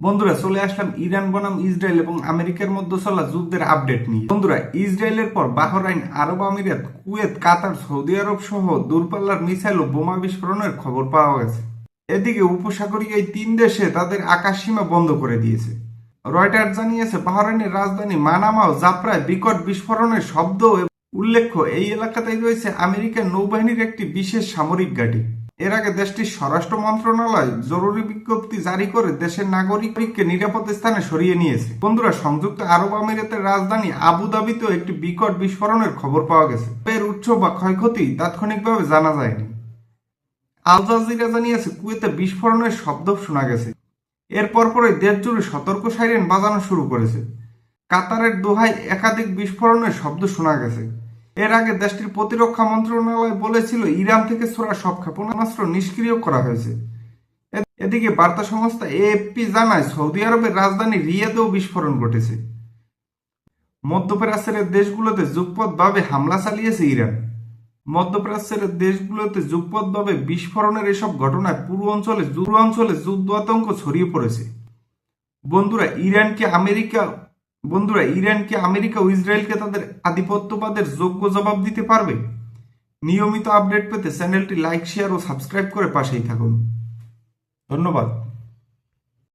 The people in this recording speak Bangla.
বন্ধুরা চলে আসলাম ইরান বনাম ইসরায়েল এবং আমেরিকার মধ্যে চলা যুদ্ধের আপডেট নিয়ে। বন্ধুরা, ইসরায়েলের পর বাহরাইন, আরব আমিরাত, কুয়েত, কাতার, সৌদি আরব সহ দূরপাল্লার মিসাইল ও বোমা বিস্ফোরণের খবর পাওয়া গেছে। এদিকে উপসাগরীয় এই তিন দেশে তাদের আকাশসীমা বন্ধ করে দিয়েছে। রয়টার্স জানিয়েছে বাহরাইনের রাজধানী মানামাও জাফরায় বিকট বিস্ফোরণের শব্দ। উল্লেখ্য, এই এলাকাতেই রয়েছে আমেরিকার নৌবাহিনীর একটি বিশেষ সামরিক ঘাঁটি। এর আগে দেশটির স্বরাষ্ট্র মন্ত্রণালয় জরুরি বিজ্ঞপ্তি জারি করে দেশের নাগরিককে নিরাপদ স্থানে সরিয়ে নিয়েছে। বন্ধুরা, সংযুক্ত আরব আমিরাতের রাজধানী আবুধাবিতেও একটি বিকট বিস্ফোরণের খবর পাওয়া গেছে। এর উৎস বা ক্ষয়ক্ষতি তাৎক্ষণিকভাবে জানা যায়নি। আল জাজিরা জানিয়েছে কুয়েতে বিস্ফোরণের শব্দ শোনা গেছে। এর পরপরই দেশ জুড়ে সতর্ক সাইরেন বাজানো শুরু করেছে। কাতারের দোহায় একাধিক বিস্ফোরণের শব্দ শোনা গেছে। এর আগে দেশটির প্রতিরক্ষা মন্ত্রণালয় বলেছিল ইরান থেকে ছোড়া সব ক্ষেপণাস্ত্র নিষ্ক্রিয় করা হয়েছে। এদিকে বার্তা সংস্থা এএফপি জানায় সৌদি আরবের রাজধানী রিয়াদেও বিস্ফোরণ ঘটেছে। মধ্যপ্রাচ্যের দেশগুলোতে যুগপৎভাবে হামলা চালিয়েছে ইরান। মধ্যপ্রাচ্যের দেশগুলোতে যুগপৎভাবে বিস্ফোরণের এসব ঘটনায় পুরো অঞ্চলে যুদ্ধ আতঙ্ক ছড়িয়ে পড়েছে। বন্ধুরা, ইরান কি আমেরিকা ও ইসরায়েলকে তাদের আধিপত্যবাদের যোগ্য জবাব দিতে পারবে? নিয়মিত আপডেট পেতে চ্যানেলটি লাইক, শেয়ার ও সাবস্ক্রাইব করে পাশেই থাকুন। ধন্যবাদ।